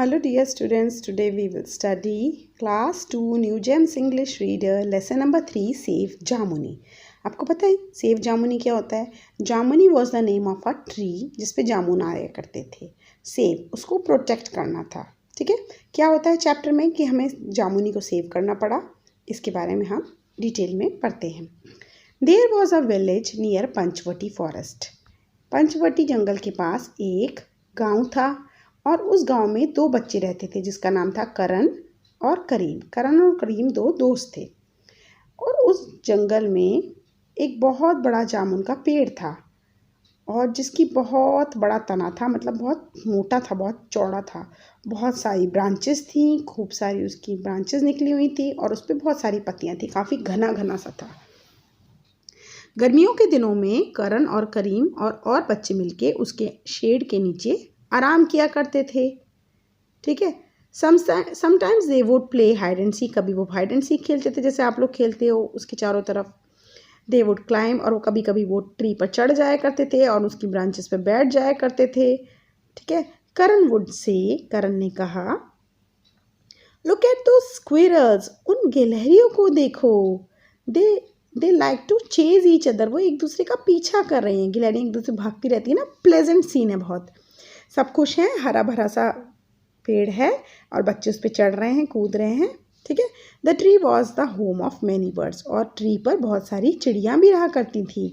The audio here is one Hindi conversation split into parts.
Hello dear students, today we will study class 2 New Gems English Reader lesson number 3 Save Jamuni। आपको पता है सेव जामुनी क्या होता है? जामुनी was the name of a tree जिसपे जामुन आया करते थे। सेव उसको प्रोटेक्ट करना था। ठीक है, क्या होता है चैप्टर में कि हमें जामुनी को सेव करना पड़ा, इसके बारे में हम डिटेल में पढ़ते हैं। There was a village near Panchavati forest. Panchavati जंगल के पास एक गाँव था और उस गांव में दो बच्चे रहते थे जिसका नाम था करण और करीम। करण और करीम दो दोस्त थे और उस जंगल में एक बहुत बड़ा जामुन का पेड़ था और जिसकी बहुत बड़ा तना था, मतलब बहुत मोटा था, बहुत चौड़ा था, बहुत सारी ब्रांचेस थी, खूब सारी उसकी ब्रांचेस निकली हुई थी और उस पर बहुत सारी पत्तियां थी, काफ़ी घना घना सा था। गर्मियों के दिनों में करण और करीम और बच्चे मिलके उसके शेड के नीचे आराम किया करते थे। ठीक है, sometimes they would play hide and seek. कभी वो हाइड एंड सीक खेलते थे जैसे आप लोग खेलते हो उसके चारों तरफ। दे वुड क्लाइम, और वो कभी कभी वो ट्री पर चढ़ जाया करते थे और उसकी ब्रांचेस पे बैठ जाया करते थे। ठीक है, करण वुड से, करण ने कहा, लुक एट दो स्क्विरल्स, उन गिलहरियों को देखो। They like to chase each other, वो एक दूसरे का पीछा कर रहे हैं। गिलहरियाँ एक दूसरे भागती रहती है ना, प्लेजेंट सीन है बहुत। सब खुश हैं, हरा भरा सा पेड़ है और बच्चे उस पर चढ़ रहे हैं, कूद रहे हैं। ठीक है, the tree was the home of many birds, और ट्री पर बहुत सारी चिड़ियाँ भी रहा करती थी।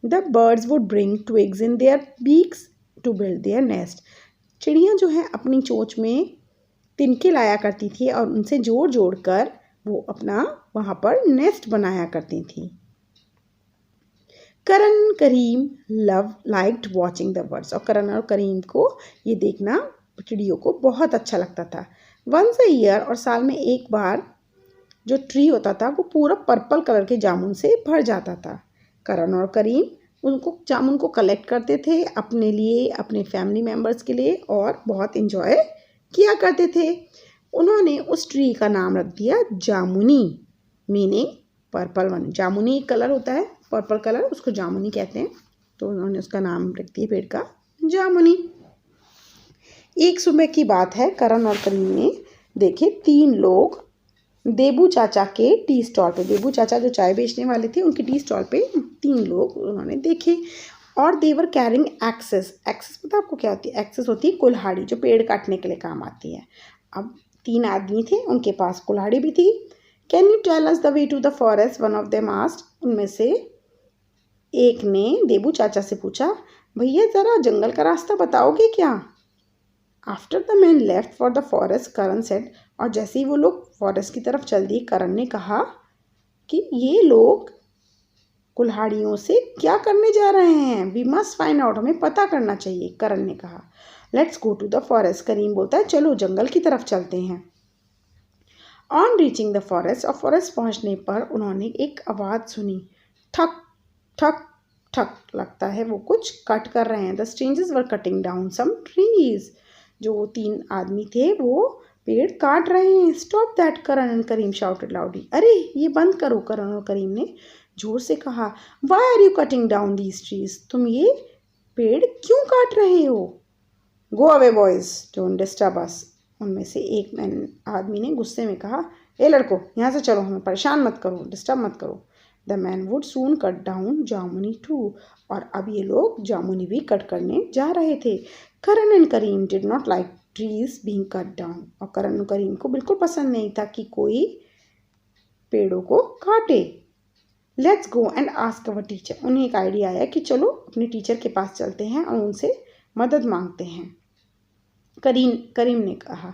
The birds would bring twigs in their beaks to build their nest. चिड़ियाँ जो हैं अपनी चोंच में तिनके लाया करती थी और उनसे जोड़ जोड़ कर वो अपना वहाँ पर नेस्ट बनाया करती थी। करण करीम लाइक्ड वॉचिंग द बर्ड्स, और करण और करीम को ये देखना, चिड़ियों को बहुत अच्छा लगता था। वंस अ ईयर, और साल में एक बार, जो ट्री होता था वो पूरा पर्पल कलर के जामुन से भर जाता था। करण और करीम उनको जामुन को कलेक्ट करते थे अपने लिए, अपने फैमिली मेम्बर्स के लिए, और बहुत इंजॉय किया करते थे। उन्होंने उस ट्री का नाम रख दिया जामुनी, मीनिंग पर्पल वन। जामुनी कलर होता है, पर्पल कलर, उसको जामुनी कहते हैं, तो उन्होंने उसका नाम रख दिया पेड़ का जामुनी। एक सुबह की बात है, करण और करीम ने देखे 3 लोग देबू चाचा के टी स्टॉल पे, देबू चाचा जो चाय बेचने वाले थे उनके टी स्टॉल पे 3 लोग उन्होंने देखे, और देवर कैरिंग एक्सेस। एक्सेस पता आपको क्या होती है? एक्सेस होती है कुल्हाड़ी, जो पेड़ काटने के लिए काम आती है। अब 3 आदमी थे, उनके पास कुल्हाड़ी भी थी। Can you tell us the way to the forest, one of them asked. उनमें से एक ने देबू चाचा से पूछा, भैया ज़रा जंगल का रास्ता बताओगे क्या? After the man left for the forest, Karan said, और जैसे ही वो लोग फॉरेस्ट की तरफ चल दिए, करण ने कहा कि ये लोग कुल्हाड़ियों से क्या करने जा रहे हैं? वी मस्ट फाइंड आउट, हमें पता करना चाहिए। करण ने कहा, let's go to the forest. Karim बोलता है, चलो जंगल की तरफ चलते हैं। ऑन रीचिंग द फॉरेस्ट, और फॉरेस्ट पहुंचने पर उन्होंने एक आवाज़ सुनी, ठक ठक ठक। लगता है वो कुछ कट कर रहे हैं। The strangers were cutting down some trees, जो 3 आदमी थे वो पेड़ काट रहे हैं। Stop that, Karan and Karim shouted loudly. अरे ये बंद करो, करण और करीम ने जोर से कहा। Why are you cutting down these trees, तुम ये पेड़ क्यों काट रहे हो? Go away boys, don't disturb us. उनमें से एक आदमी ने गुस्से में कहा, ए लड़को यहाँ से चलो, हमें परेशान मत करो, डिस्टर्ब मत करो। The man would soon cut down जामुनी टू, और अब ये लोग जामुनी भी कट करने जा रहे थे। Karan and Karim did not like trees being cut down, और करण और करीम को बिल्कुल पसंद नहीं था कि कोई पेड़ों को काटे। Let's go and ask our teacher. उन्हें एक आइडिया आया कि चलो अपने टीचर के पास चलते हैं और उनसे मदद मांगते हैं। करीम ने कहा।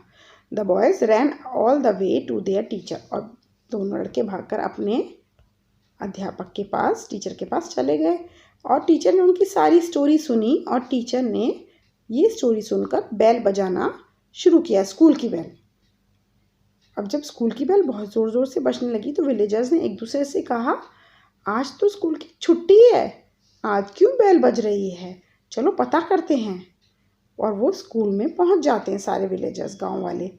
The boys ran all the way to their teacher, और दोनों लड़के भागकर अपने अध्यापक के पास, टीचर के पास चले गए, और टीचर ने उनकी सारी स्टोरी सुनी, और टीचर ने ये स्टोरी सुनकर बेल बजाना शुरू किया, स्कूल की बेल। अब जब स्कूल की बेल बहुत ज़ोर ज़ोर से बजने लगी तो विलेजर्स ने एक दूसरे से कहा, आज तो स्कूल की छुट्टी है, आज क्यों बेल बज रही है? चलो पता करते हैं। और वो स्कूल में पहुंच जाते हैं सारे विलेजर्स, गांव वाले।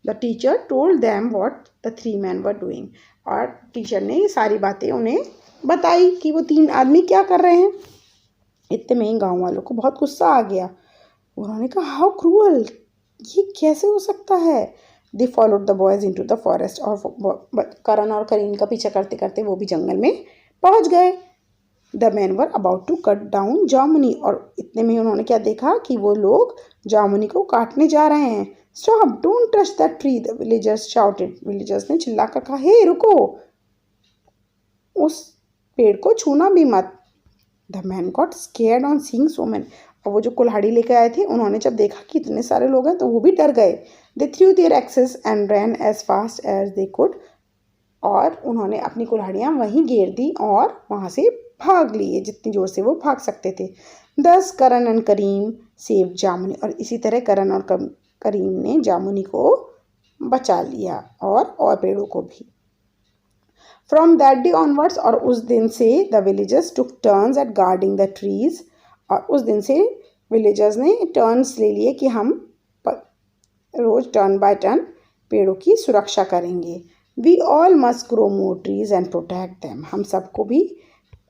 The teacher told them what the 3 men were doing, और टीचर ने ये सारी बातें उन्हें बताई कि वो 3 आदमी क्या कर रहे हैं। इतने में गांव वालों को बहुत गुस्सा आ गया। उन्होंने कहा, हाउ क्रूअल, ये कैसे हो सकता है? They followed the boys into the forest, और करण और करीम का पीछा करते करते वो भी जंगल में पहुंच गए। The man were about to cut down Jamuni, और इतने में उन्होंने क्या देखा कि वो लोग जामुनी को काटने जा रहे हैं। Stop, don't touch that tree, the villagers shouted. Villagers ने चिल्लाकर कहा, हे रुको, उस पेड़ को छूना भी मत। The man got scared on seeing so many, और वो जो कुल्हाड़ी लेकर आए थे उन्होंने जब देखा कि इतने सारे लोग हैं तो वो भी डर गए। They threw their axes and ran as fast as they could, और उन्होंने अपनी कुल्हाड़ियाँ वहीं घेर दी और वहाँ से भाग लिए जितनी ज़ोर से वो भाग सकते थे। दस करण एंड करीम सेव जामुनी, और इसी तरह करण और करीम ने जामुनी को बचा लिया और पेड़ों को भी। फ्रॉम दैट डे ऑनवर्ड्स, और उस दिन से the villagers took turns at guarding the trees, और उस दिन से विलेजर्स ने टर्न्स ले लिए कि हम रोज टर्न बाय टर्न पेड़ों की सुरक्षा करेंगे। We all must grow more trees and protect them, हम सबको भी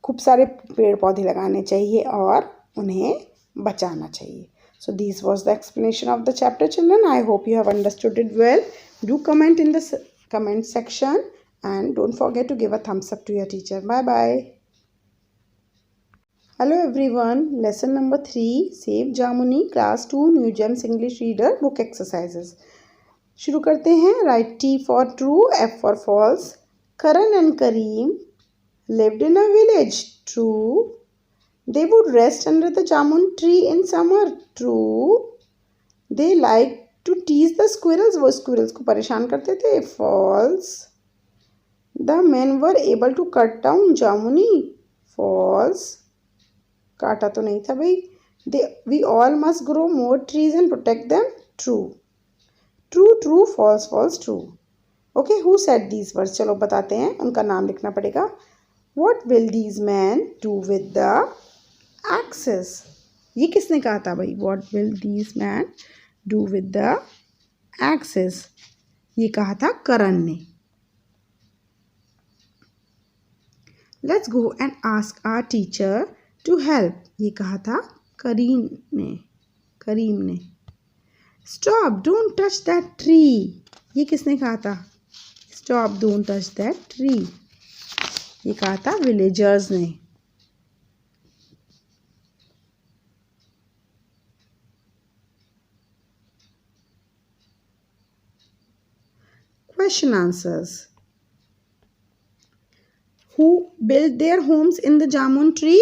खूब सारे पेड़ पौधे लगाने चाहिए और उन्हें बचाना चाहिए। So this was the explanation of the chapter, children. I hope you have understood it well. Do comment in the comment section and don't forget to give a thumbs up to your teacher. Bye bye. Hello everyone. Lesson number 3, Save Jamuni, Class 2, New Gems English Reader Book Exercises. शुरू करते हैं. Write T for true, F for false. Karan and Kareem lived in a village. True. They would rest under the jamun tree in summer. True. They liked to tease the squirrels. वो squirrels को परेशान करते थे. False. The men were able to cut down jamuni. False. काटा तो नहीं था भाई. We all must grow more trees and protect them. True. True, true, false, false, true. Okay, who said these words? चलो बताते हैं. उनका नाम लिखना पड़ेगा. What will these men do with the axes? ये किसने कहा था भाई? What will these men do with the axes? ये कहा था करण ने. Let's go and ask our teacher to help. ये कहा था करीम ने. Stop, don't touch that tree. ये किसने कहा था? Stop, don't touch that tree. ये कहा था विलेजर्स ने. Question answers. Who built their homes in the jamun tree?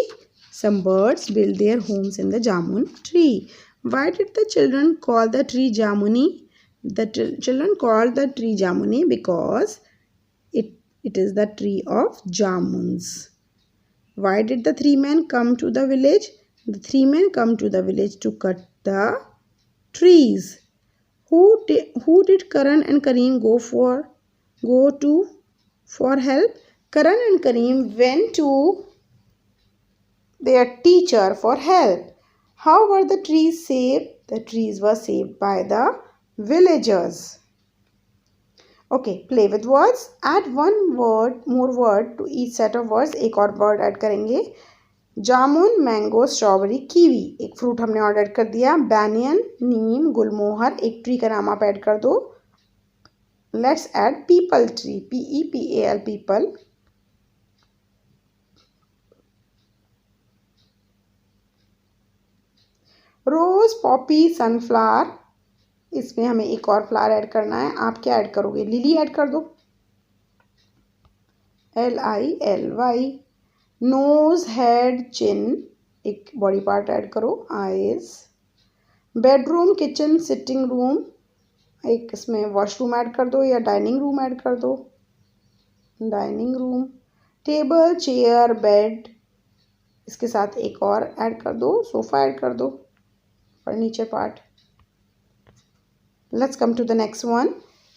Some birds built their homes in the jamun tree. Why did the children call the tree jamuni? The children called the tree jamuni because it is the tree of jamuns. Why did the three men come to the village? The three men come to the village to cut the trees. Who did Karan and Kareem go to for help? Karan and Kareem went to their teacher for help. How were the trees saved? The trees were saved by the villagers. Okay, play with words. Add one more word to each set of words. एक और word add करेंगे. Jamun, mango, strawberry, kiwi. एक फ्रूट हमने और ऐड कर दिया. बैनियन, नीम, गुलमोहर. एक ट्री का नाम आप ऐड कर दो. Let's add peepal tree. PEPAL, peepal. Rose, poppy, sunflower. इसमें हमें एक और फ्लावर ऐड करना है. आप क्या ऐड करोगे? लिली ऐड कर दो. LILY. नोज, हेड, चिन. एक बॉडी पार्ट ऐड करो. Eyes. Bedroom, kitchen, sitting room. एक इसमें वॉशरूम ऐड कर दो या डाइनिंग रूम ऐड कर दो. Dining room. Table, chair, bed. इसके साथ एक और ऐड कर दो. सोफा ऐड कर दो. Furniture part. Let's come to the next one.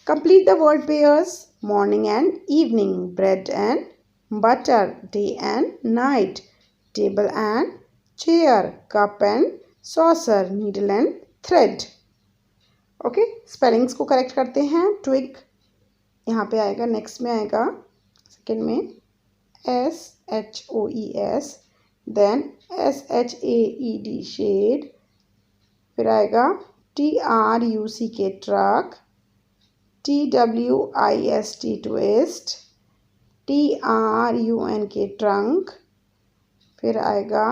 Complete the word pairs. Morning and evening. Bread and butter, day and night. Table and chair. Cup and saucer. Needle and thread. Okay, spellings को करेक्ट करते हैं. twig यहाँ पे आएगा. नेक्स्ट में आएगा सेकेंड में SHOES. Then SHAED, shade. फिर आएगा TRUCK truck, TWIST twist, TRUNK trunk, फिर आएगा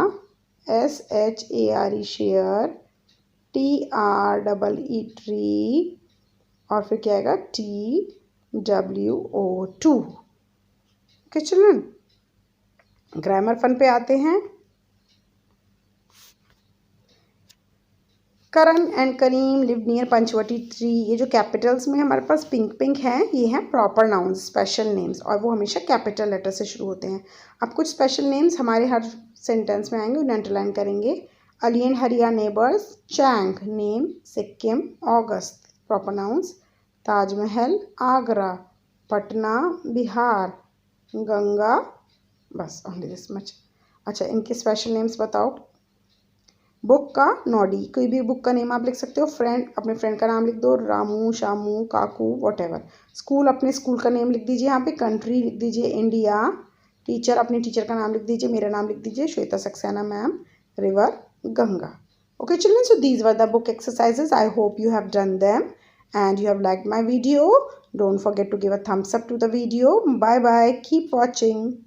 SHARE शेयर, TREE ट्री, और फिर क्या आएगा TWO2। Okay children, grammar fun पे आते हैं। Karan and Karim live near Panchavati tree. ये जो कैपिटल्स में हमारे पास पिंक पिंक हैं, ये हैं प्रॉपर नाउन्स, स्पेशल नेम्स, और वो हमेशा कैपिटल लेटर से शुरू होते हैं। अब कुछ स्पेशल नेम्स हमारे हर सेंटेंस में आएंगे, उन्हें अंडरलाइन करेंगे। अली एंड हरिया नेबर्स, चैंग नेम, सिक्किम, अगस्त प्रॉपर नाउन्स, ताजमहल आगरा, पटना बिहार, गंगा, बस ओनली दिस मच। अच्छा, इनके स्पेशल नेम्स बताओ। बुक का नॉडी, कोई भी बुक का नेम आप लिख सकते हो। फ्रेंड, अपने फ्रेंड का नाम लिख दो, रामू, शामू, काकू, वॉटेवर। स्कूल, अपने स्कूल का नेम लिख दीजिए यहाँ पे। कंट्री लिख दीजिए इंडिया। टीचर, अपने टीचर का नाम लिख दीजिए। मेरा नाम लिख दीजिए Shweta Saxena ma'am. River, Ganga. Okay children, so these were the book exercises. I hope you have done them and you have liked my video. Don't forget to give a thumbs up to the video. Bye bye, keep watching.